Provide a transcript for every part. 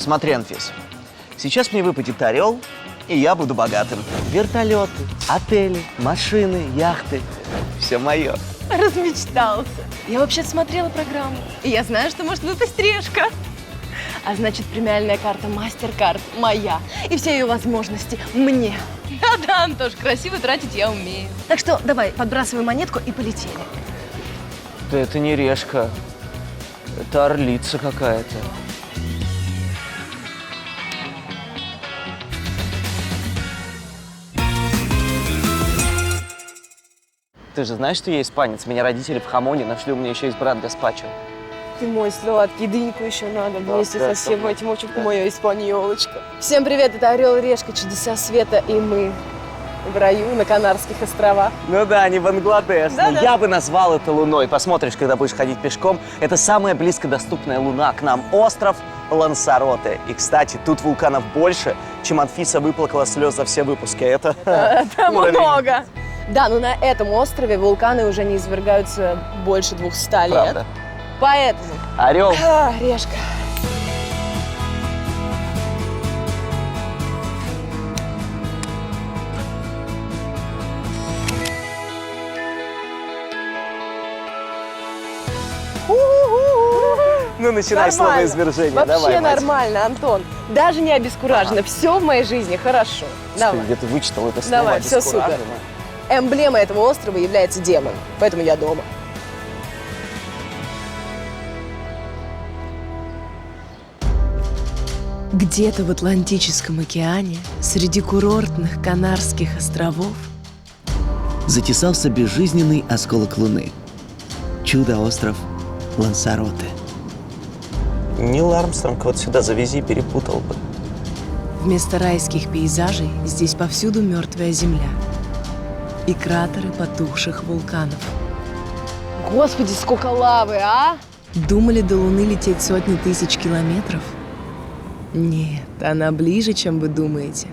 Смотри, Анфис, сейчас мне выпадет орел, и я буду богатым. Вертолеты, отели, машины, яхты. Все мое. Размечтался. Я вообще смотрела программу. И я знаю, что может выпасть решка. А значит, премиальная карта MasterCard моя. И все ее возможности мне. Да-да, Антош, красиво тратить я умею. Так что давай, подбрасывай монетку и полетели. Да это не решка. Это орлица какая-то. Ты же знаешь, что я испанец? Меня родители в Хамоне нашли у меня еще избран гаспачо. Ты мой сладкий, дыньку еще надо вместе да, со всем да. этим, очень моя испаньолочка. Всем привет, это Орел и Решка, чудеса света, и мы в раю на Канарских островах. Ну да, не Бангладеш. Да, но да. я бы назвал это луной. Посмотришь, когда будешь ходить пешком. Это самая близко доступная луна к нам. Остров Лансароте. И, кстати, тут вулканов больше, чем Анфиса выплакала слез за все выпуски. Это уровень. Много. Да, но на этом острове вулканы уже не извергаются больше 200 лет. Правда. Поэтому... Орел. Решка. Ну, начинай словоизвержение. Вообще Давай, мать. нормально, Антон. Даже не обескураженно. Все в моей жизни хорошо. Давай. Где ты вычитал это слово? Давай, все супер. обескураженно? Эмблема этого острова является демон, поэтому я дома. Где-то в Атлантическом океане, среди курортных Канарских островов, затесался безжизненный осколок Луны. Чудо-остров Лансароте. Нил Армстронг вот сюда завези, перепутал бы. вместо райских пейзажей здесь повсюду мертвая земля и кратеры потухших вулканов. Господи, сколько лавы, а! Думали до Луны лететь сотни тысяч километров? Нет, она ближе, чем вы думаете.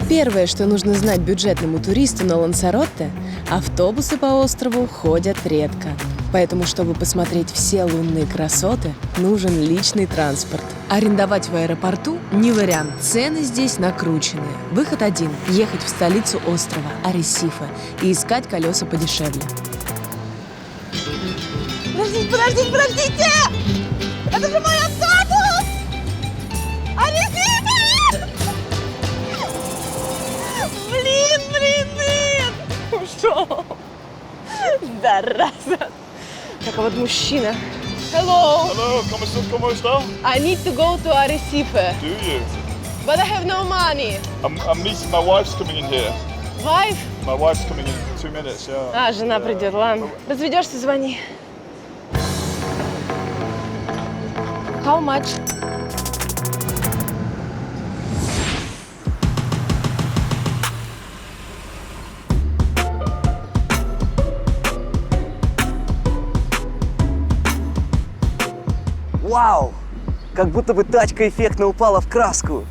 Первое, что нужно знать бюджетному туристу на Лансароте, автобусы по острову ходят редко. Поэтому, чтобы посмотреть все лунные красоты, нужен личный транспорт. Арендовать в аэропорту не вариант, цены здесь накрученные. Выход один – ехать в столицу острова, Аресифе, и искать колеса подешевле. Подождите! Это же мой автобус! Аресифе! Блин! Ушел! Зараза! Так, а вот мужчина. Hello! Hello, ¿cómo está? I need to go to Arrecife, Do you? but I have no money. I'm meeting, my wife's coming in here. Wife? My wife's coming in 2 minutes, yeah. А, жена придет, ладно. Разведешься, звони. How much? Вау! Как будто бы тачка эффектно упала в краску.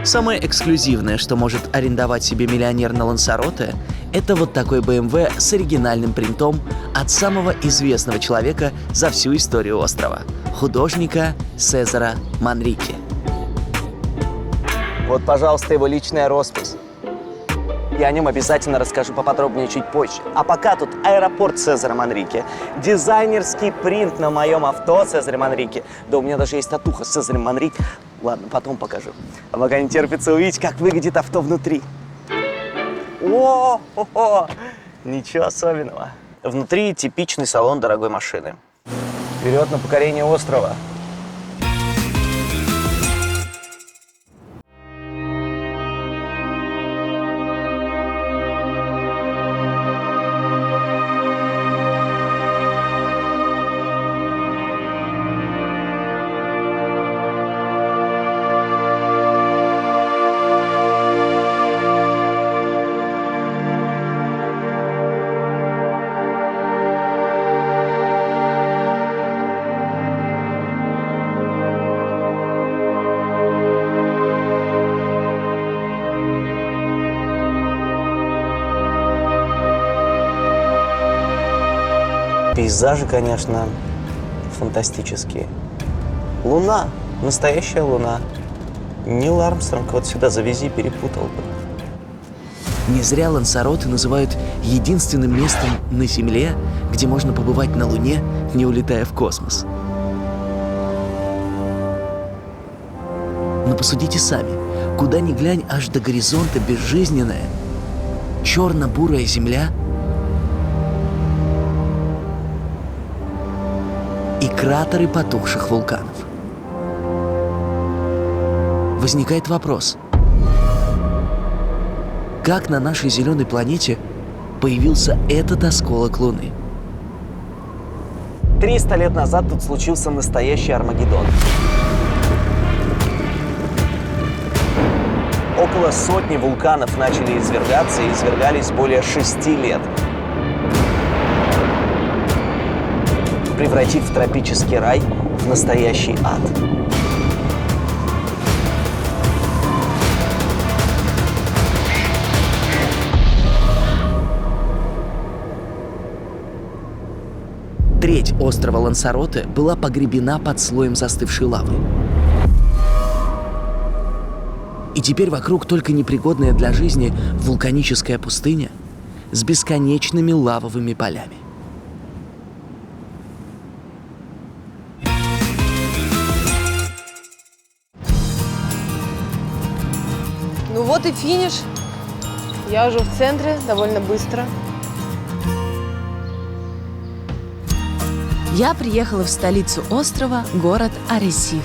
Самое эксклюзивное, что может арендовать себе миллионер на Лансароте, это вот такой BMW с оригинальным принтом от самого известного человека за всю историю острова – художника Сезара Манрике. Вот, пожалуйста, его личная роспись. Я о нем обязательно расскажу поподробнее чуть позже. А пока тут аэропорт Сезара Манрике, дизайнерский принт на моем авто Сезара Манрике. Да у меня даже есть татуха с Сезарем Манрике. Ладно, потом покажу. А пока не терпится увидеть, как выглядит авто внутри. О-хо-хо! Ничего особенного. Внутри типичный салон дорогой машины. Вперед на покорение острова. Пейзажи, конечно, фантастические. Луна, настоящая луна. Нил Армстронг вот сюда завези, перепутал бы. Не зря Лансароте называют единственным местом на Земле, где можно побывать на Луне, не улетая в космос. Но посудите сами, куда ни глянь, аж до горизонта безжизненная, черно-бурая земля и кратеры потухших вулканов. Возникает вопрос: как на нашей зеленой планете появился этот осколок Луны? 300 лет назад тут случился настоящий Армагеддон. Около сотни вулканов начали извергаться и извергались более 6 лет, превратив тропический рай в настоящий ад. Треть острова Лансароте была погребена под слоем застывшей лавы. И теперь вокруг только непригодная для жизни вулканическая пустыня с бесконечными лавовыми полями. Ну вот и финиш. Я уже в центре, довольно быстро. Я приехала в столицу острова, город Аресифе.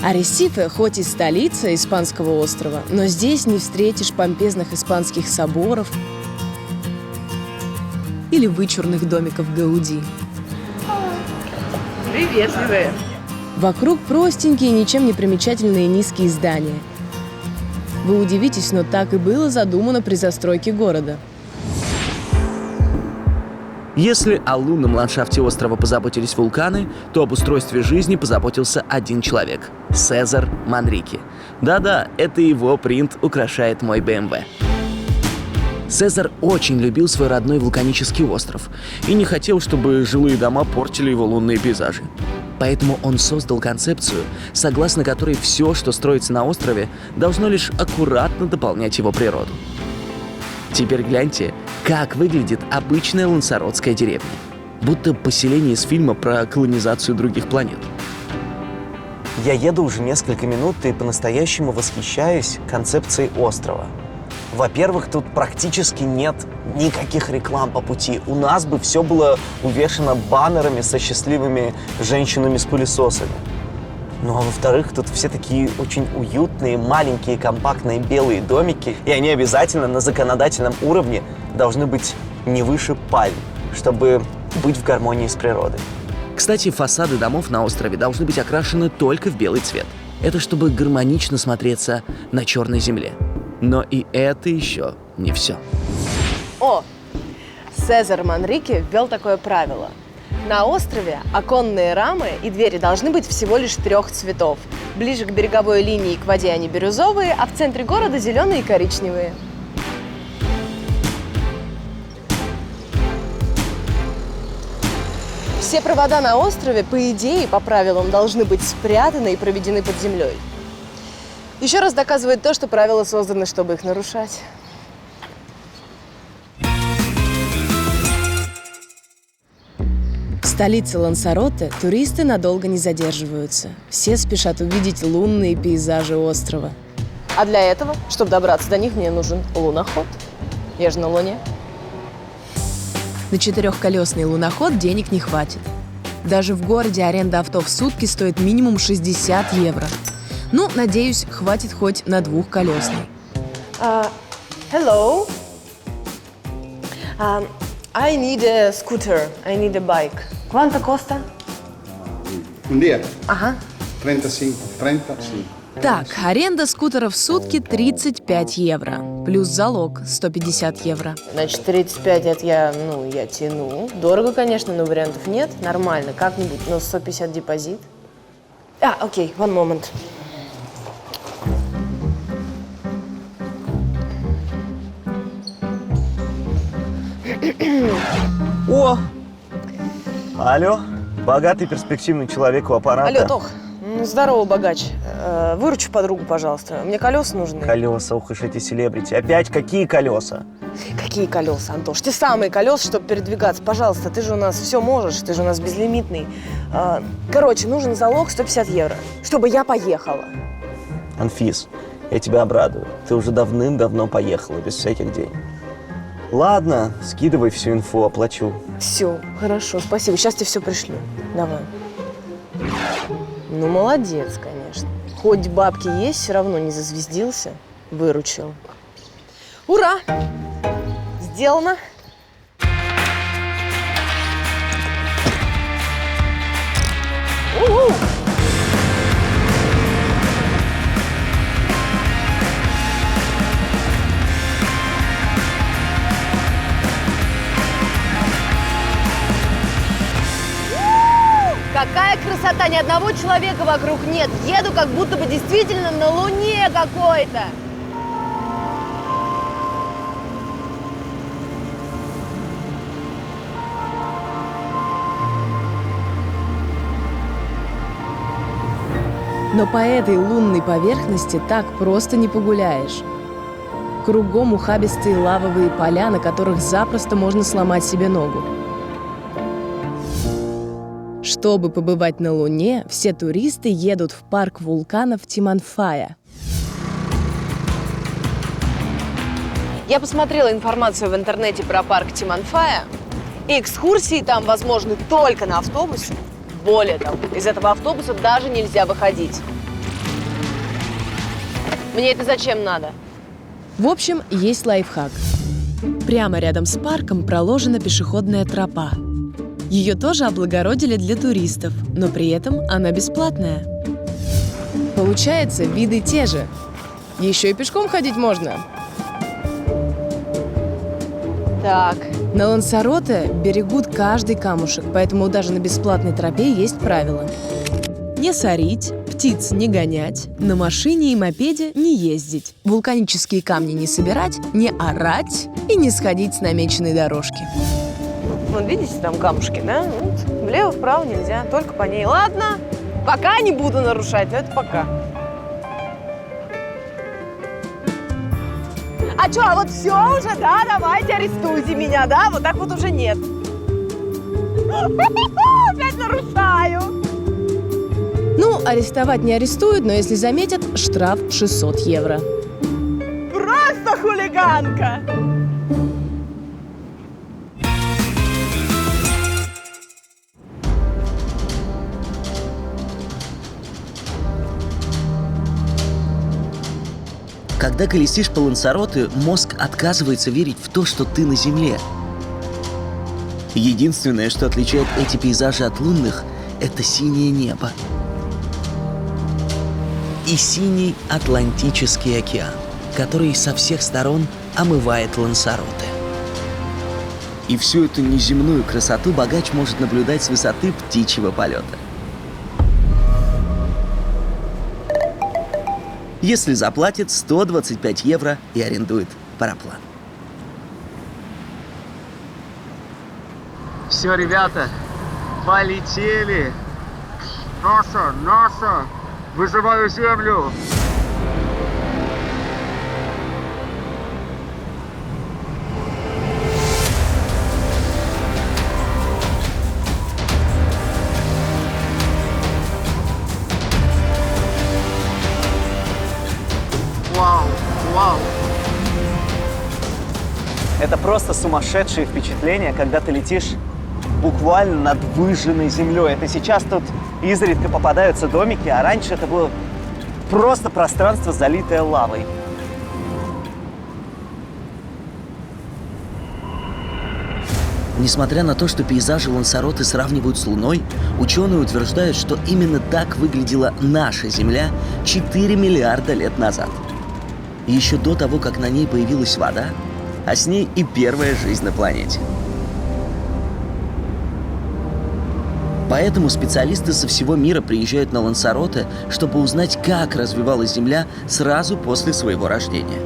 Аресифе хоть и столица испанского острова, но здесь не встретишь помпезных испанских соборов или вычурных домиков Гауди. Приветливые. Вокруг простенькие, ничем не примечательные низкие здания. Вы удивитесь, но так и было задумано при застройке города. Если о лунном ландшафте острова позаботились вулканы, то об устройстве жизни позаботился один человек – Сезар Манрике. Да-да, это его принт украшает мой BMW. Сезар очень любил свой родной вулканический остров и не хотел, чтобы жилые дома портили его лунные пейзажи. Поэтому он создал концепцию, согласно которой все, что строится на острове, должно лишь аккуратно дополнять его природу. Теперь гляньте, как выглядит обычная лансаротская деревня. Будто поселение из фильма про колонизацию других планет. Я еду уже несколько минут и по-настоящему восхищаюсь концепцией острова. Во-первых, тут практически нет никаких реклам по пути. У нас бы все было увешано баннерами со счастливыми женщинами с пылесосами. Ну а во-вторых, тут все такие очень уютные, маленькие, компактные белые домики, и они обязательно на законодательном уровне должны быть не выше пальм, чтобы быть в гармонии с природой. Кстати, фасады домов на острове должны быть окрашены только в белый цвет. Это чтобы гармонично смотреться на черной земле. Но и это еще не все. О, Сезар Манрике ввел такое правило. На острове оконные рамы и двери должны быть всего лишь 3 цветов. Ближе к береговой линии и к воде они бирюзовые, а в центре города зеленые и коричневые. Все провода на острове, по идее, по правилам, должны быть спрятаны и проведены под землей. Еще раз доказывает то, что правила созданы, чтобы их нарушать. В столице Лансароте туристы надолго не задерживаются. Все спешат увидеть лунные пейзажи острова. А для этого, чтобы добраться до них, мне нужен луноход. Я же на Луне. На 4-колесный луноход денег не хватит. Даже в городе аренда авто в сутки стоит минимум 60 евро. Ну, надеюсь, хватит хоть на 2-колесный. Hello. I need a scooter. I need a bike. Quanto costa? Un día, Ага. 35. Так, аренда скутера в сутки 35 евро. Плюс залог 150 евро. Значит, 35 это я тяну. Дорого, конечно, но вариантов нет. Нормально, как-нибудь, но 150 депозит. Окей, one moment. О! Алло, богатый перспективный человек у аппарата. Алло, Тох, здорово, богач. Выручи подругу, пожалуйста. Мне колеса нужны. Колеса, ух уж эти селебрити. Опять какие колеса? Какие колеса, Антош? Те самые колеса, чтобы передвигаться. Пожалуйста, ты же у нас все можешь, ты же у нас безлимитный. Короче, нужен залог 150 евро, чтобы я поехала. Анфис, я тебя обрадую. Ты уже давным-давно поехала, без всяких денег. Ладно, скидывай всю инфу, оплачу. Все, хорошо, спасибо. Сейчас тебе все пришлю. Давай. Ну, молодец, конечно. Хоть бабки есть, все равно не зазвездился. Выручил. Ура! Сделано. У-у! Какая красота! Ни одного человека вокруг нет. Еду как будто бы действительно на Луне какой-то. Но по этой лунной поверхности так просто не погуляешь. Кругом ухабистые лавовые поля, на которых запросто можно сломать себе ногу. Чтобы побывать на Луне, все туристы едут в парк вулканов Тиманфая. Я посмотрела информацию в интернете про парк Тиманфая, и экскурсии там возможны только на автобусе. Более того, из этого автобуса даже нельзя выходить. Мне это зачем надо? В общем, есть лайфхак. Прямо рядом с парком проложена пешеходная тропа. Ее тоже облагородили для туристов, но при этом она бесплатная. Получается, виды те же. Еще и пешком ходить можно. Так, На Лансароте берегут каждый камушек, поэтому даже на бесплатной тропе есть правила. Не сорить, птиц не гонять, на машине и мопеде не ездить, вулканические камни не собирать, не орать и не сходить с намеченной дорожки. вон видите, там камушки, да? Вот. Влево-вправо нельзя, только по ней. Ладно, пока не буду нарушать, но это пока. А что, а вот все уже, да? Давайте арестуйте меня, да? Вот так вот уже нет. Опять нарушаю. Ну, арестовать не арестуют, но если заметят, штраф 600 евро. Просто хулиганка. Когда колесишь по Лансароте, мозг отказывается верить в то, что ты на Земле. Единственное, что отличает эти пейзажи от лунных, это синее небо и синий Атлантический океан, который со всех сторон омывает Лансароте. И всю эту неземную красоту богач может наблюдать с высоты птичьего полета. Если заплатит 125 евро и арендует параплан. Все, ребята, полетели. НАСА, вызываю Землю. Вау. Это просто сумасшедшие впечатления, когда ты летишь буквально над выжженной землей. Это сейчас тут изредка попадаются домики, а раньше это было просто пространство, залитое лавой. Несмотря на то, что пейзажи Лансароте сравнивают с Луной, ученые утверждают, что именно так выглядела наша Земля 4 миллиарда лет назад. Еще до того, как на ней появилась вода, а с ней и первая жизнь на планете. Поэтому специалисты со всего мира приезжают на Лансароте, чтобы узнать, как развивалась Земля сразу после своего рождения.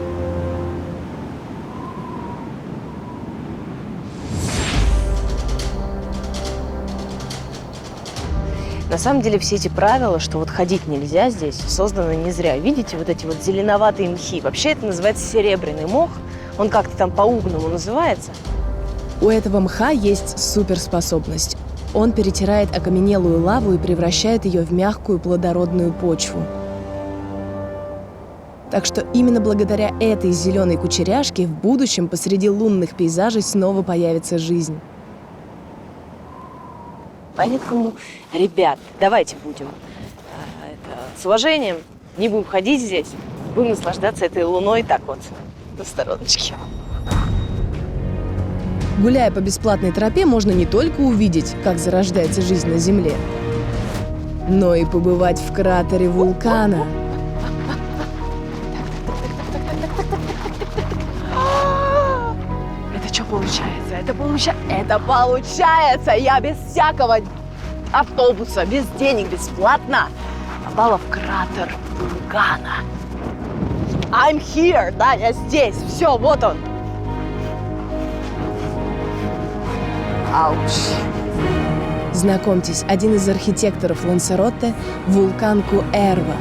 На самом деле все эти правила, что вот ходить нельзя здесь, созданы не зря. Видите, вот эти вот зеленоватые мхи. Вообще это называется серебряный мох. Он как-то там по-умному называется. У этого мха есть суперспособность. Он перетирает окаменелую лаву и превращает ее в мягкую плодородную почву. Так что именно благодаря этой зеленой кучеряшке в будущем посреди лунных пейзажей снова появится жизнь. Поэтому, ребят, давайте будем с уважением, не будем ходить здесь, будем наслаждаться этой луной так вот, на стороночке. Гуляя по бесплатной тропе, можно не только увидеть, как зарождается жизнь на Земле, но и побывать в кратере вулкана. Это что получается? Это получается! Я без всякого автобуса, без денег, бесплатно попала в кратер вулкана. I'm here, да, я здесь. Все, вот он. Ауч. Знакомьтесь, один из архитекторов Лансаротте – вулкан Куэрва.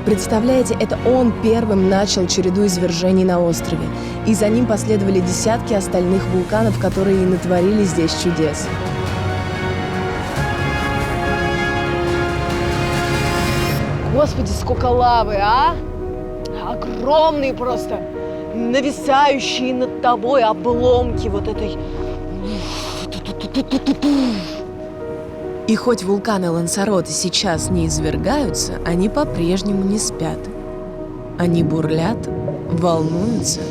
Представляете, это он первым начал череду извержений на острове, и за ним последовали десятки остальных вулканов, которые и натворили здесь чудес. Господи, сколько лавы, а? Огромные просто, нависающие над тобой обломки вот этой... И хоть вулканы Лансаротте сейчас не извергаются, они по-прежнему не спят. Они бурлят, волнуются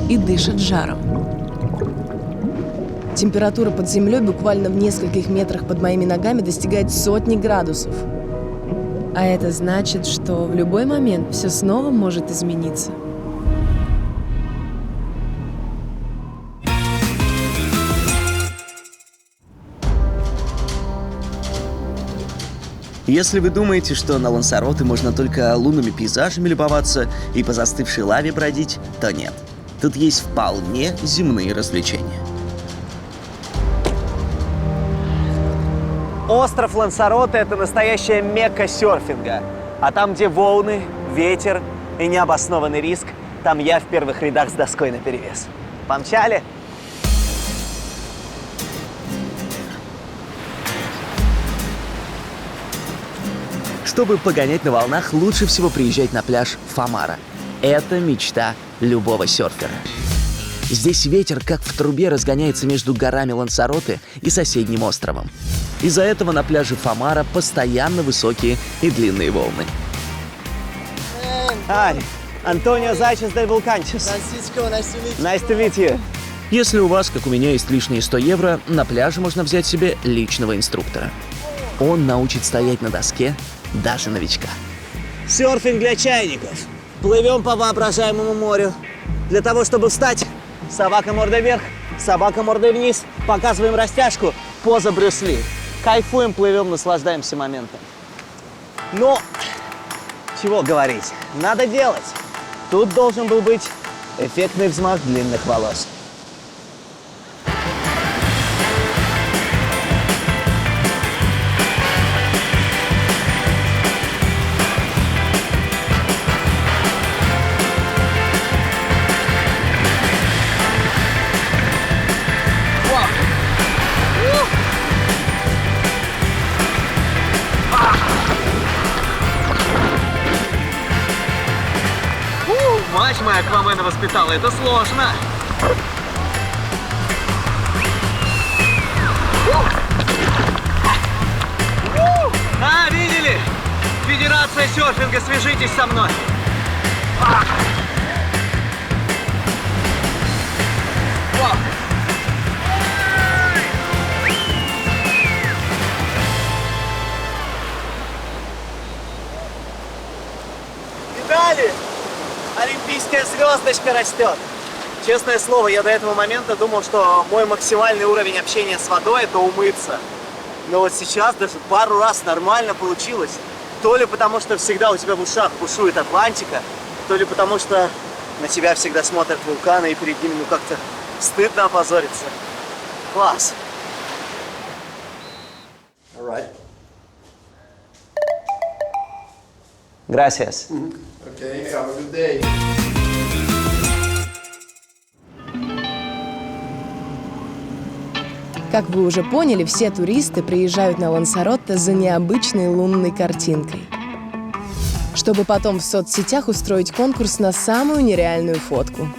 и дышат жаром. Температура под землей буквально в нескольких метрах под моими ногами достигает 100 градусов. А это значит, что в любой момент все снова может измениться. Если вы думаете, что на Лансаротте можно только лунными пейзажами любоваться и по застывшей лаве бродить, то нет. Тут есть вполне земные развлечения. Остров Лансаротте – это настоящая мекка серфинга. А там, где волны, ветер и необоснованный риск, там я в первых рядах с доской наперевес. Помчали? Чтобы погонять на волнах, лучше всего приезжать на пляж Фамара. Это мечта любого серфера. Здесь ветер, как в трубе, разгоняется между горами Лансаротте и соседним островом. Из-за этого на пляже Фамара постоянно высокие и длинные волны. Hi, Антонио Зайчес де Вулканчес. Nice to meet you. Если у вас, как у меня, есть лишние 100 евро, на пляже можно взять себе личного инструктора. Он научит стоять на доске даже новичка. Серфинг для чайников. Плывем по воображаемому морю. Для того, чтобы встать, собака мордой вверх, собака мордой вниз. Показываем растяжку, поза Брюс Ли. Кайфуем, плывем, наслаждаемся моментом. Но, чего говорить, надо делать. Тут должен был быть эффектный взмах длинных волос. Мать моя Аквамена воспитала, это сложно. А, видели? Федерация серфинга, свяжитесь со мной. Видали? Олимпийская звездочка растет. Честное слово, я до этого момента думал, что мой максимальный уровень общения с водой – это умыться. Но вот сейчас даже пару раз нормально получилось. То ли потому, что всегда у тебя в ушах бушует Атлантика, то ли потому, что на тебя всегда смотрят вулканы, и перед ними как-то стыдно опозориться. Класс. right. Gracias. Okay, have a good day. Как вы уже поняли, все туристы приезжают на Лансаротте за необычной лунной картинкой, чтобы потом в соцсетях устроить конкурс на самую нереальную фотку.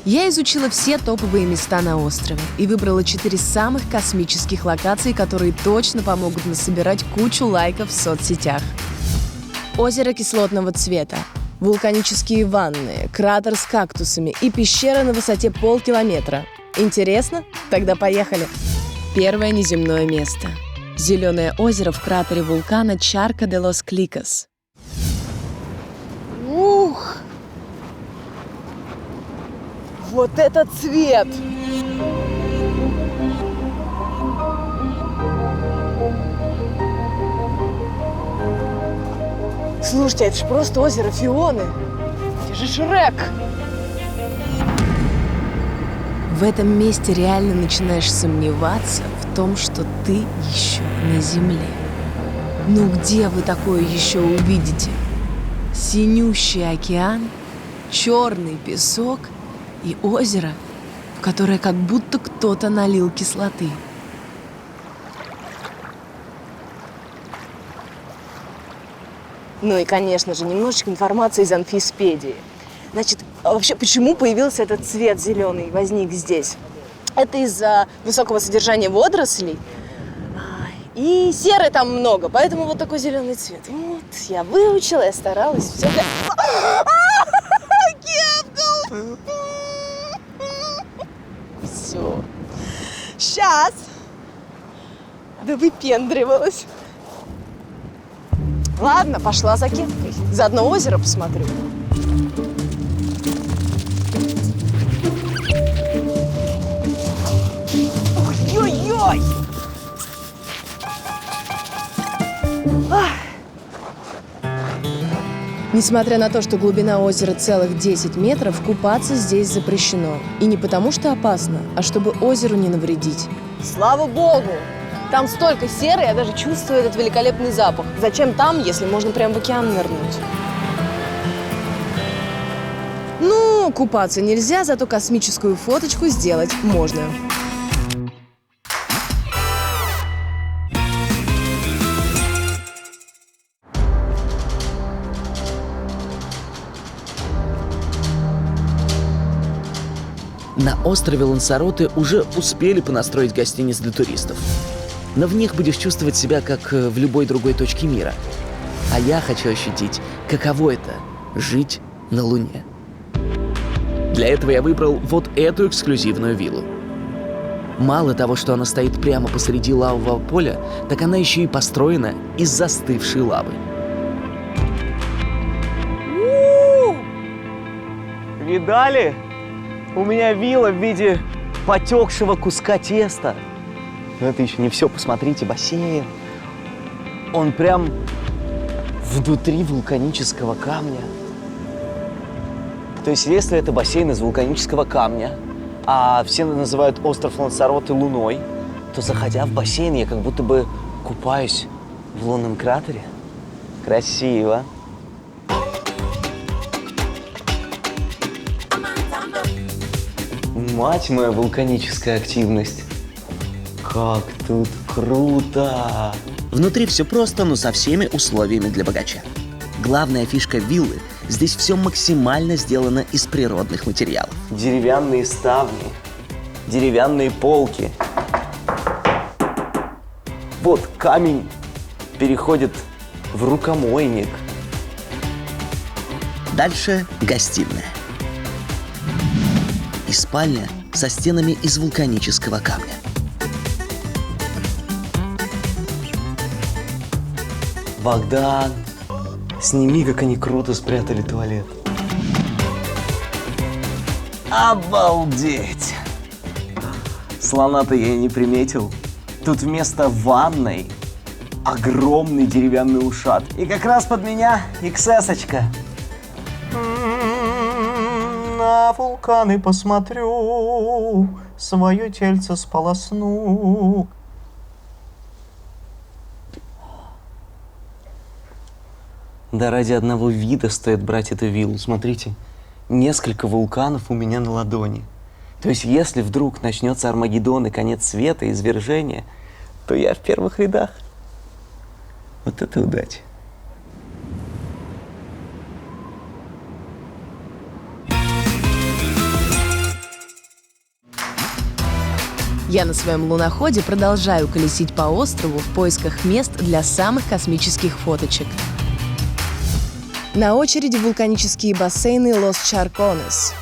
Я изучила все топовые места на острове и выбрала 4 самых космических локаций, которые точно помогут насобирать кучу лайков в соцсетях. Озеро кислотного цвета, вулканические ванны, кратер с кактусами и пещера на высоте 0,5 километра. Интересно? Тогда поехали. Первое неземное место. Зеленое озеро в кратере вулкана Чарка де лос Кликос. Ух! Вот этот цвет! Слушайте, это же просто озеро Фионы. Это же Шрек. В этом месте реально начинаешь сомневаться в том, что ты еще на Земле. Ну где вы такое еще увидите? Синющий океан, черный песок и озеро, в которое как будто кто-то налил кислоты. Ну и, конечно же, немножечко информации из Анфиспедии. Значит, вообще, почему появился этот цвет зеленый, возник здесь? Это из-за высокого содержания водорослей. И серы там много, поэтому вот такой зеленый цвет. Вот, я выучила, я старалась, все. Все. Сейчас. Да выпендривалась. Ладно, пошла за кепкой. Заодно озеро посмотрю. Ой-ой-ой! Несмотря на то, что глубина озера целых 10 метров, купаться здесь запрещено. И не потому, что опасно, а чтобы озеру не навредить. Слава богу! Там столько серы, я даже чувствую этот великолепный запах. Зачем там, если можно прям в океан нырнуть? Ну, купаться нельзя, зато космическую фоточку сделать можно. На острове Лансаротте уже успели понастроить гостиниц для туристов. Но в них будешь чувствовать себя, как в любой другой точке мира. А я хочу ощутить, каково это — жить на Луне. Для этого я выбрал вот эту эксклюзивную виллу. Мало того, что она стоит прямо посреди лавового поля, так она еще и построена из застывшей лавы. Видали? У меня вилла в виде потекшего куска теста. Но это еще не все. Посмотрите, бассейн. Он прям внутри вулканического камня. То есть, если это бассейн из вулканического камня, а все называют остров Лансаротте Луной, то, заходя в бассейн, я как будто бы купаюсь в лунном кратере. Красиво. Мать моя, вулканическая активность. Как тут круто! Внутри все просто, но со всеми условиями для богача. Главная фишка виллы — здесь все максимально сделано из природных материалов. Деревянные ставни, деревянные полки. Вот камень переходит в рукомойник. Дальше гостиная. И спальня со стенами из вулканического камня. Богдан, сними, как они круто спрятали туалет. Обалдеть! Слона-то я и не приметил. Тут вместо ванной огромный деревянный ушат. И как раз под меня XS-очка. На вулканы посмотрю, свое тельце сполосну. Да ради одного вида стоит брать эту виллу. Смотрите, несколько вулканов у меня на ладони. То есть, если вдруг начнется Армагеддон и конец света, извержение, то я в первых рядах. Вот это удача. Я на своем луноходе продолжаю колесить по острову в поисках мест для самых космических фоточек. На очереди вулканические бассейны Лос-Чарконес.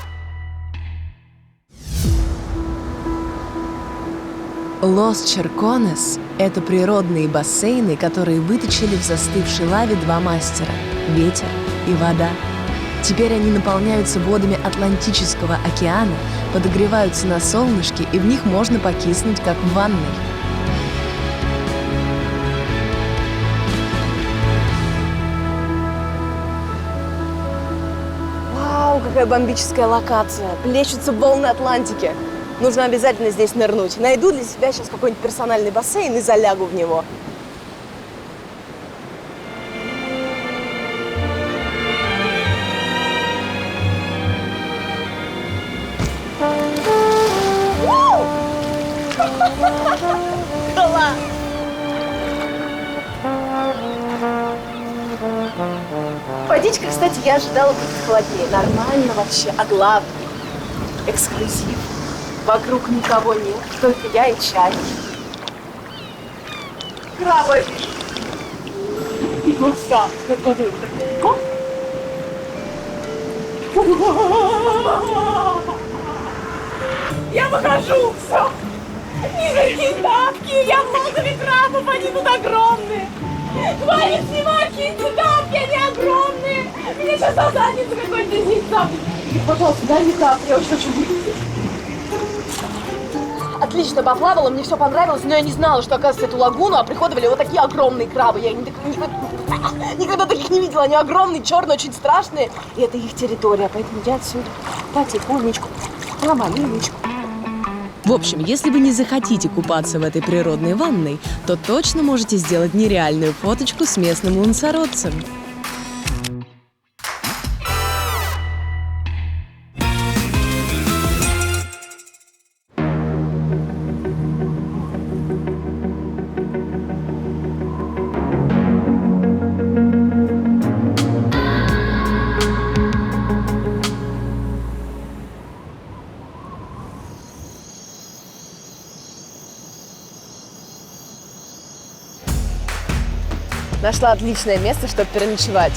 Лос-Чарконес — это природные бассейны, которые выточили в застывшей лаве два мастера — ветер и вода. Теперь они наполняются водами Атлантического океана, подогреваются на солнышке, и в них можно покиснуть, как в ванной. Вау, какая бомбическая локация. Плещутся волны Атлантики. Нужно обязательно здесь нырнуть. Найду для себя сейчас какой-нибудь персональный бассейн и залягу в него. Класс! Водичка, кстати, я ожидала будет холоднее. Нормально вообще, а главное — эксклюзив. Вокруг никого нет, только я и чай. Крабы! Я выхожу, все! Никакие тапки, я в логове крабов, они тут огромные! Хватит снимать, киньте тапки, они огромные! Меня сейчас на задницу какой-то из них тапки! Пожалуйста, дай мне тапки, я очень хочу выйти. Отлично поплавала, мне все понравилось, но я не знала, что, оказывается, эту лагуну оприходовали вот такие огромные крабы. Я никогда таких не видела, они огромные, черные, очень страшные. И это их территория, поэтому я отсюда потихонечку, помаленечку. В общем, если вы не захотите купаться в этой природной ванной, то точно можете сделать нереальную фоточку с местным лансаротцем. Нашла отличное место, чтобы переночевать.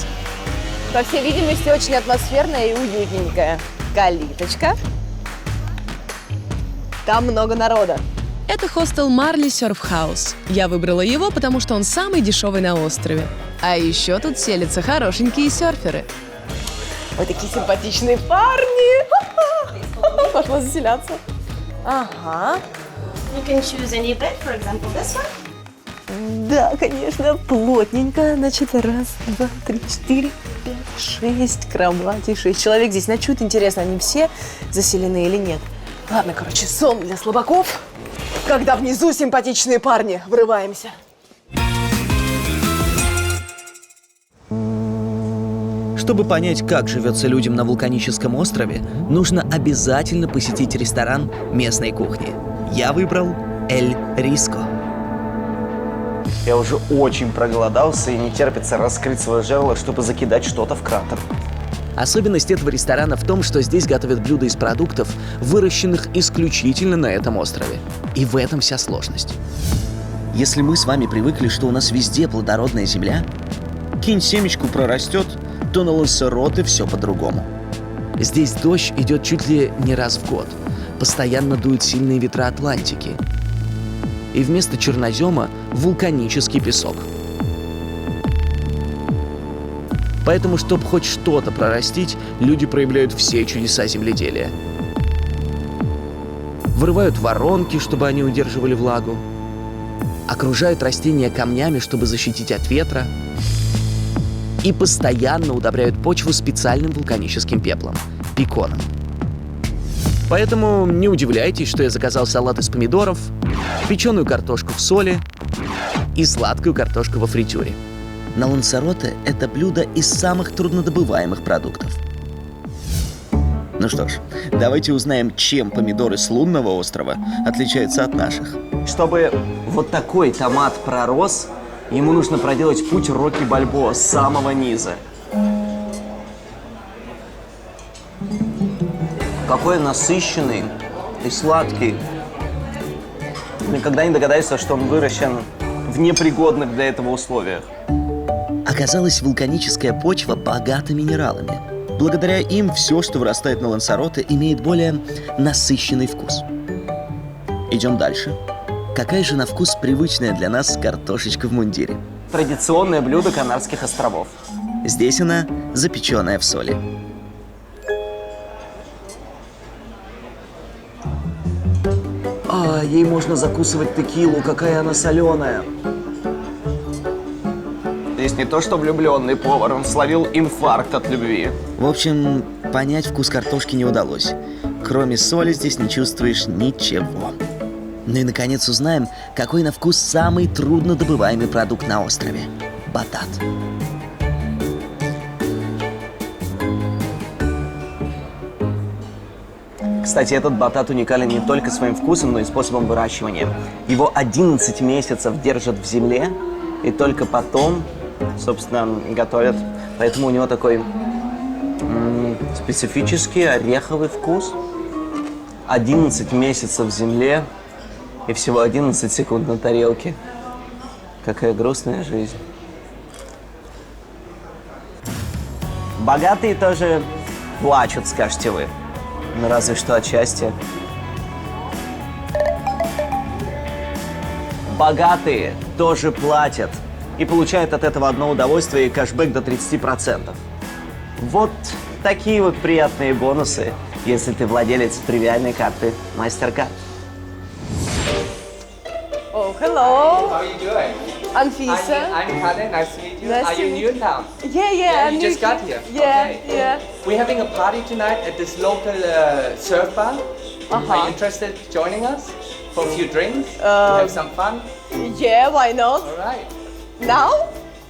По всей видимости, очень атмосферная и уютненькая. Калиточка. Там много народа. Это хостел Марли Surf House. Я выбрала его, потому что он самый дешевый на острове. А еще тут селятся хорошенькие серферы. Ой, такие симпатичные парни. Пошла заселяться. Ага. You can choose any bed, for example, this one. Да, конечно, плотненько. Значит, раз, два, три, четыре, пять, шесть кроватей, 6 человек здесь ночуют. Интересно, они все заселены или нет? Ладно, короче, сон для слабаков. Когда внизу симпатичные парни. Врываемся. Чтобы понять, как живется людям на вулканическом острове, нужно обязательно посетить ресторан местной кухни. Я выбрал Эль Риско. Я уже очень проголодался и не терпится раскрыть свое жерло, чтобы закидать что-то в кратер. Особенность этого ресторана в том, что здесь готовят блюда из продуктов, выращенных исключительно на этом острове. И в этом вся сложность. Если мы с вами привыкли, что у нас везде плодородная земля, кинь семечку прорастет, то на Лансароте все по-другому. Здесь дождь идет чуть ли не раз в год. Постоянно дуют сильные ветра Атлантики. И вместо чернозема – вулканический песок. Поэтому, чтобы хоть что-то прорастить, люди проявляют все чудеса земледелия. Вырывают воронки, чтобы они удерживали влагу. Окружают растения камнями, чтобы защитить от ветра. И постоянно удобряют почву специальным вулканическим пеплом – пиконом. Поэтому не удивляйтесь, что я заказал салат из помидоров, печеную картошку в соли и сладкую картошку во фритюре. На Лансароте это блюдо из самых труднодобываемых продуктов. Ну что ж, давайте узнаем, чем помидоры с лунного острова отличаются от наших. Чтобы вот такой томат пророс, ему нужно проделать путь Рокки Бальбоа с самого низа. Какой насыщенный и сладкий. Никогда не догадайся, что он выращен в непригодных для этого условиях. Оказалось, вулканическая почва богата минералами. Благодаря им все, что вырастает на Лансароте, имеет более насыщенный вкус. Идем дальше. Какая же на вкус привычная для нас картошечка в мундире? Традиционное блюдо Канарских островов. Здесь она запеченная в соли. Ей можно закусывать текилу, какая она соленая. Здесь не то, что влюбленный повар, он словил инфаркт от любви. В общем, понять вкус картошки не удалось. Кроме соли здесь не чувствуешь ничего. Ну и, наконец, узнаем, какой на вкус самый труднодобываемый продукт на острове – батат. Кстати, этот батат уникален не только своим вкусом, но и способом выращивания. Его 11 месяцев держат в земле, и только потом, собственно, готовят. Поэтому у него такой специфический ореховый вкус. 11 месяцев в земле и всего 11 секунд на тарелке. Какая грустная жизнь. Богатые тоже плачут, скажете вы. Ну, разве что от счастья. Богатые тоже платят и получают от этого одно удовольствие и кэшбэк до 30%. Вот такие вот приятные бонусы, если ты владелец тривиальной карты MasterCard. Oh, hello. How are you doing? Anfisa. I'm Khaled. Nice to meet you. Nice are to you meet new in town? Yeah, I'm you new just got here. Yeah, Okay. yeah. We're having a party tonight at this local surf bar. Are you interested in joining us for a few drinks? To have some fun? Yeah, why not? All right. Now?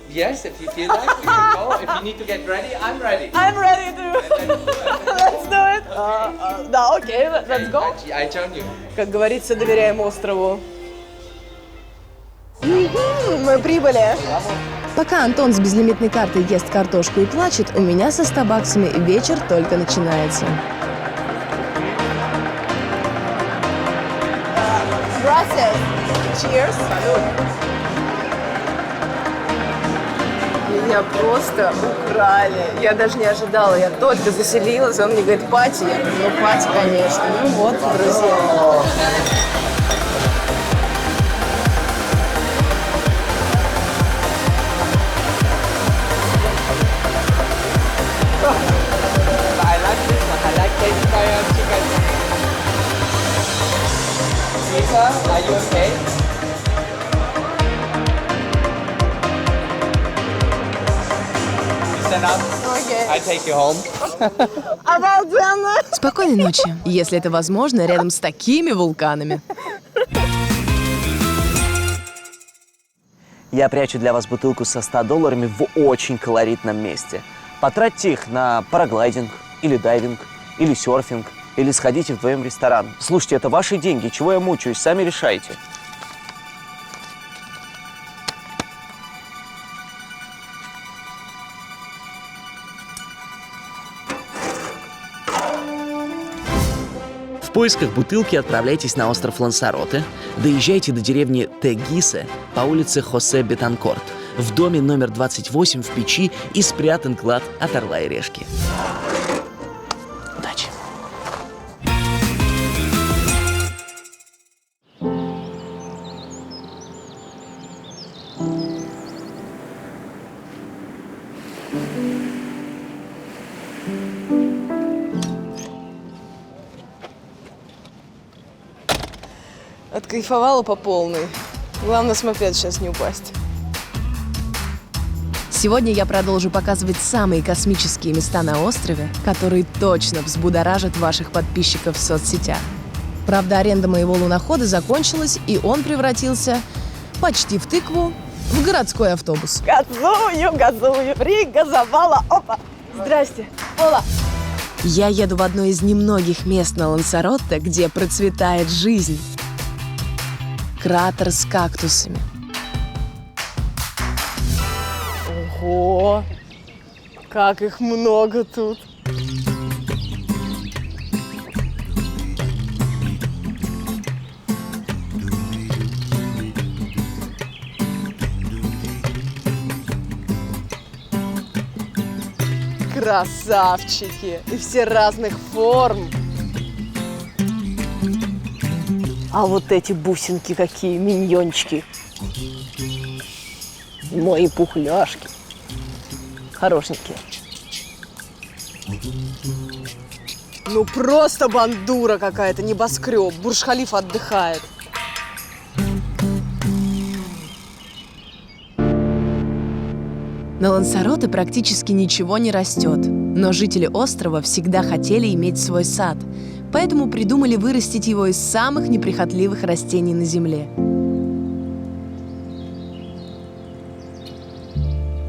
Yes, if you feel like we can go. If you need to get ready, I'm ready. I'm ready to. Let's do it. Let's do it. Да, окей, let's go. I join you. Как говорится, доверяем острову. Мы прибыли. Пока Антон с безлимитной картой ест картошку и плачет, у меня со 100 баксами вечер только начинается. Gracias. Cheers. Меня просто украли. Я даже не ожидала. Я только заселилась. Он мне говорит, пати. Я говорю, ну, пати, конечно. Ну вот, друзья. I like this one. I like tasty chicken. Lisa, are you okay? You stand up. Окей. I take you home. Обалденно. Спокойной ночи, если это возможно, рядом с такими вулканами. Я прячу для вас бутылку со $100 в очень колоритном месте. Потратьте их на параглайдинг, или дайвинг, или серфинг, или сходите вдвоем в ресторан. Слушайте, это ваши деньги, чего я мучаюсь, сами решайте. В поисках бутылки отправляйтесь на остров Лансароте, доезжайте до деревни Тегисе по улице Хосе Бетанкорт. В доме номер 28 в печи и спрятан клад от орла и решки. Удачи! Откайфовала по полной. Главное, с мопеда сейчас не упасть. Сегодня я продолжу показывать самые космические места на острове, которые точно взбудоражат ваших подписчиков в соцсетях. Правда, аренда моего лунохода закончилась, и он превратился почти в тыкву в городской автобус. Газую, пригазовала. Опа! Здрасте. Ола. Я еду в одно из немногих мест на Лансаротте, где процветает жизнь. Кратер с кактусами. Ого! Как их много тут. Красавчики! И все разных форм. А вот эти бусинки какие, миньончики. Мои пухляшки. Хорошенькие. Ну просто бандура какая-то, небоскреб. Бурдж-Халифа отдыхает. На Лансаротте практически ничего не растет, но жители острова всегда хотели иметь свой сад, поэтому придумали вырастить его из самых неприхотливых растений на земле.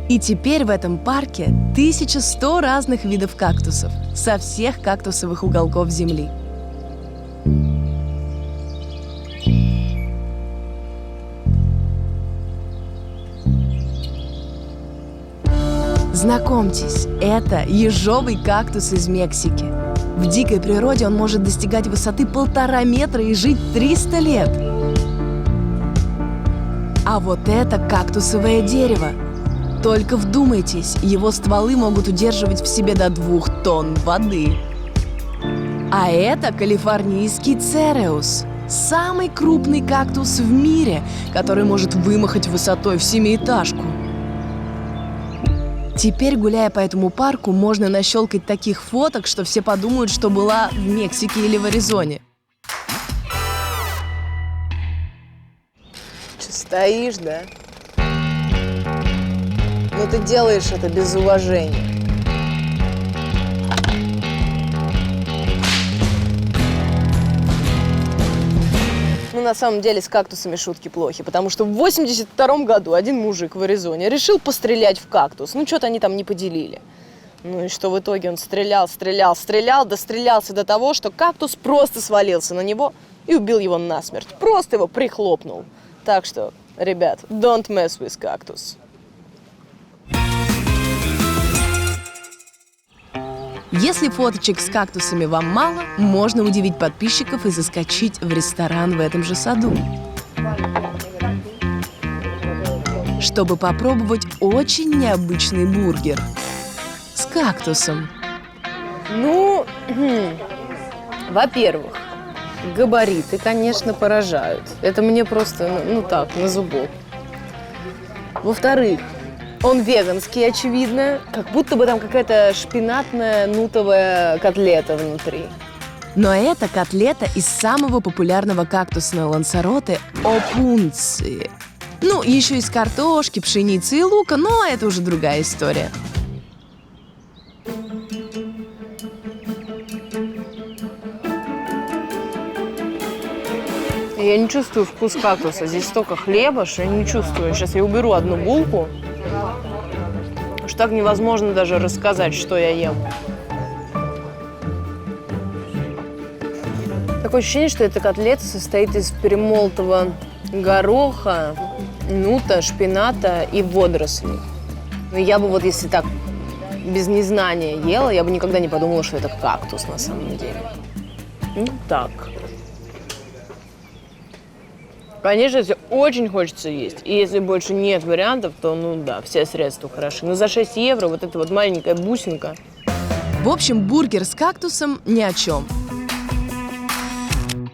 И теперь в этом парке 1100 разных видов кактусов со всех кактусовых уголков земли. Знакомьтесь, это ежовый кактус из Мексики. В дикой природе он может достигать высоты 1,5 метра и жить 300 лет. А вот это кактусовое дерево. Только вдумайтесь, его стволы могут удерживать в себе до 2 тонн воды. А это калифорнийский цереус. Самый крупный кактус в мире, который может вымахать высотой в 7-этажку. Теперь, гуляя по этому парку, можно нащелкать таких фоток, что все подумают, что была в Мексике или в Аризоне. Че стоишь, да? Но ты делаешь это без уважения. Ну, на самом деле, с кактусами шутки плохи, потому что в 82-м году один мужик в Аризоне решил пострелять в кактус. Ну, что-то они там не поделили. Ну и что в итоге? Он стрелял, дострелялся до того, что кактус просто свалился на него и убил его насмерть. Просто его прихлопнул. Так что, ребят, don't mess with cactus. Если фоточек с кактусами вам мало, можно удивить подписчиков и заскочить в ресторан в этом же саду, чтобы попробовать очень необычный бургер с кактусом. Ну, во-первых, габариты, конечно, поражают. Это мне просто, ну так, на зубок. Во-вторых, он веганский, очевидно, как будто бы там какая-то шпинатная нутовая котлета внутри. Но это котлета из самого популярного кактуса на Лансаротте – опунции. Ну, еще из картошки, пшеницы и лука, но это уже другая история. Я не чувствую вкус кактуса. Здесь столько хлеба, что я не чувствую. Сейчас я уберу одну булку. Что так невозможно даже рассказать, что я ем. Такое ощущение, что эта котлета состоит из перемолотого гороха, нута, шпината и водорослей. Но я бы вот если так без незнания ела, я бы никогда не подумала, что это кактус на самом деле. Ну так. Конечно, если очень хочется есть, и если больше нет вариантов, то, ну да, все средства хороши. Но за 6 евро вот эта вот маленькая бусинка. В общем, бургер с кактусом ни о чем.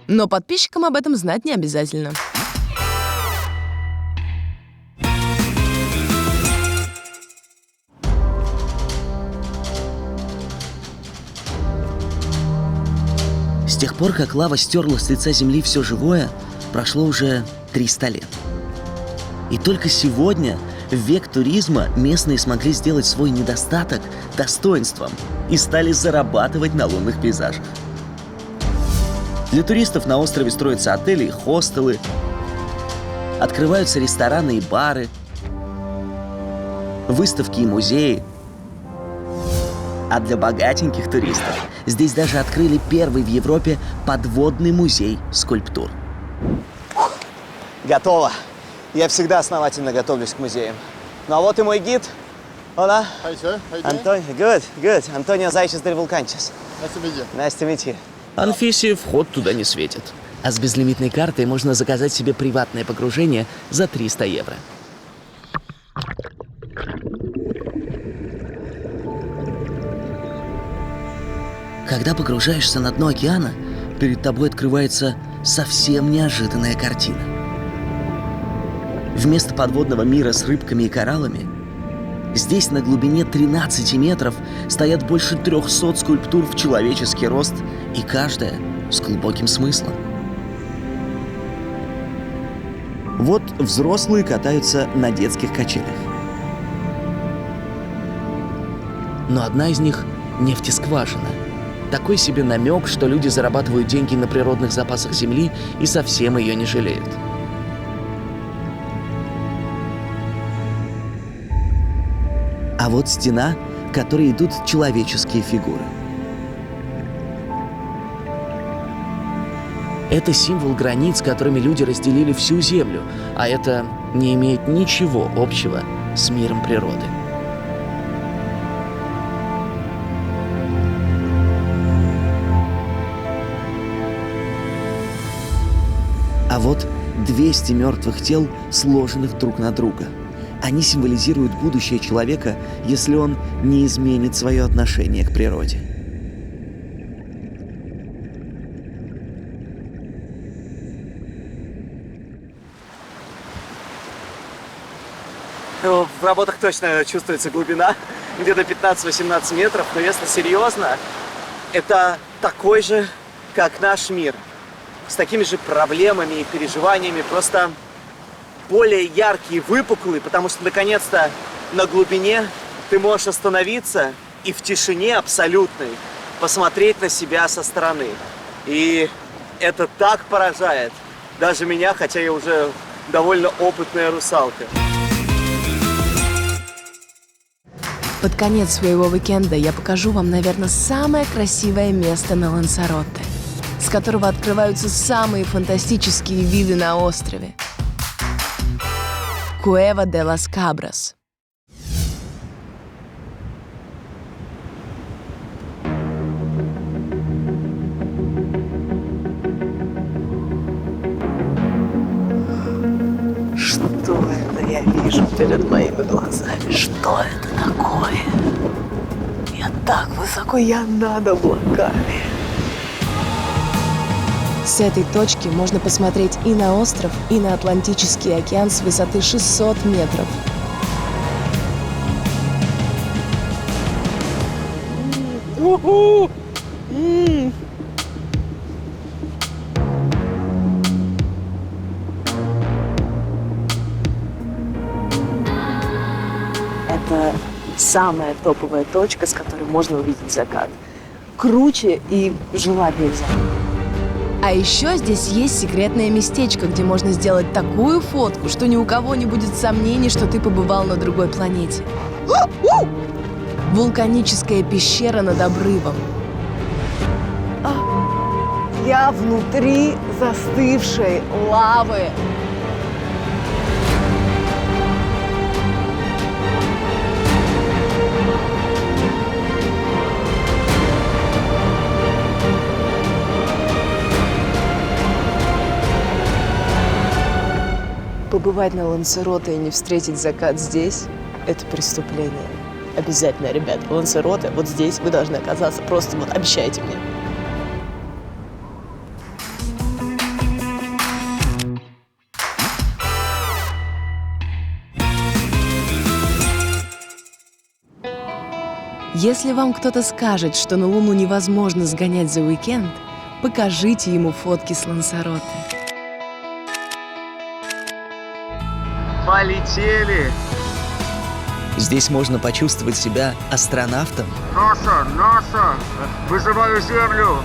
Но подписчикам об этом знать не обязательно. С тех пор, как лава стерла с лица земли все живое, прошло уже 300 лет. И только сегодня, в век туризма, местные смогли сделать свой недостаток достоинством и стали зарабатывать на лунных пейзажах. Для туристов на острове строятся отели и хостелы, открываются рестораны и бары, выставки и музеи. А для богатеньких туристов здесь даже открыли первый в Европе подводный музей скульптур. Готово. Я всегда основательно готовлюсь к музеям. Ну а вот и мой гид. Hola. Hi, sir. How you doing? Антонио, good. Антонио Зайчес дель Вулканчес. Nice to meet you. Nice to meet you. Анфисе вход туда не светит. А с безлимитной картой можно заказать себе приватное погружение за 300 евро. Когда погружаешься на дно океана, перед тобой открывается совсем неожиданная картина. Вместо подводного мира с рыбками и кораллами, здесь на глубине 13 метров стоят больше 300 скульптур в человеческий рост, и каждая с глубоким смыслом. Вот взрослые катаются на детских качелях. Но одна из них — нефтескважина. Такой себе намек, что люди зарабатывают деньги на природных запасах земли и совсем ее не жалеют. А вот стена, к которой идут человеческие фигуры. Это символ границ, которыми люди разделили всю Землю, а это не имеет ничего общего с миром природы. А вот 200 мертвых тел, сложенных друг на друга. Они символизируют будущее человека, если он не изменит свое отношение к природе. Ну, в работах точно чувствуется глубина, где-то 15-18 метров, но если серьезно, это такой же, как наш мир. С такими же проблемами и переживаниями, просто более яркий и выпуклый, потому что наконец-то на глубине ты можешь остановиться и в тишине абсолютной посмотреть на себя со стороны. И это так поражает даже меня, хотя я уже довольно опытная русалка. Под конец своего уикенда я покажу вам, наверное, самое красивое место на Лансаротте, с которого открываются самые фантастические виды на острове. Cueva de las Cabras. Что это я вижу перед моими глазами? Что это такое? Я так высоко, я над облаками. С этой точки можно посмотреть и на остров, и на Атлантический океан с высоты 600 метров. Это самая топовая точка, с которой можно увидеть закат. Круче и желать нельзя. А еще здесь есть секретное местечко, где можно сделать такую фотку, что ни у кого не будет сомнений, что ты побывал на другой планете. Вулканическая пещера над обрывом. Я внутри застывшей лавы. Побывать на Лансаротте и не встретить закат здесь – это преступление. Обязательно, ребят, Лансаротте, вот здесь вы должны оказаться. Просто вот обещайте мне. Если вам кто-то скажет, что на Луну невозможно сгонять за уикенд, покажите ему фотки с Лансаротте. Полетели! Здесь можно почувствовать себя астронавтом НАСА! Вызываю Землю!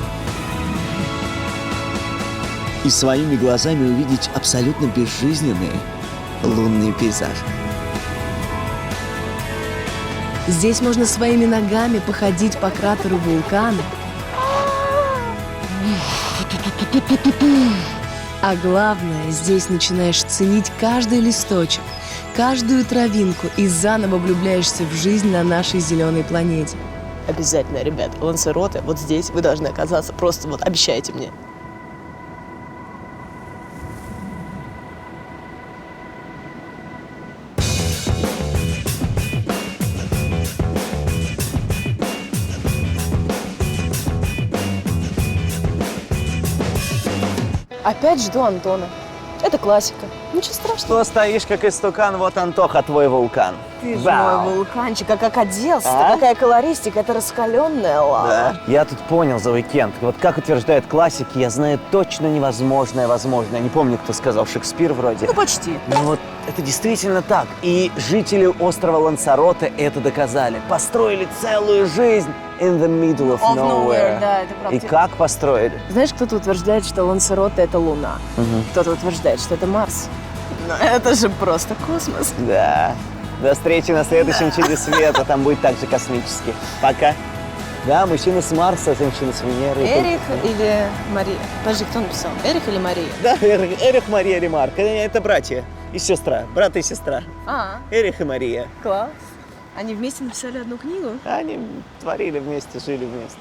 и своими глазами увидеть абсолютно безжизненные лунные пейзажи. Здесь можно своими ногами походить по кратеру вулкана. А главное, здесь начинаешь ценить каждый листочек, каждую травинку и заново влюбляешься в жизнь на нашей зеленой планете. Обязательно, ребят, Лансароте, вот здесь вы должны оказаться. Просто вот обещайте мне. Опять жду Антона. Это классика. Ничего страшного. Что стоишь, как истукан, вот Антоха, твой вулкан. Ты же Вау. мой вулканчик, а как оделся, А? какая колористика, это раскаленная лава. Да. Я тут понял за уикенд. Вот как утверждают классики, я знаю точно невозможное возможно. Я не помню, кто сказал, Шекспир вроде. Ну, почти. Но вот это действительно так. И жители острова Лансароте это доказали. Построили целую жизнь in the middle of nowhere. Да, это правда. И как построили? Знаешь, кто-то утверждает, что Лансароте — это Луна. Кто-то утверждает, что это Марс. Но это же просто космос. Да. До встречи на следующем чуде света. Там будет также космически. Пока. Да, мужчина с Марса, женщина с Венеры. Эрих или Мария? Подожди, кто написал? Эрих или Мария? Да, Эрих, Мария, Ремарк. Это братья и сестра. Брат и сестра. Эрих и Мария. Класс. Они вместе написали одну книгу? Они творили вместе, жили вместе.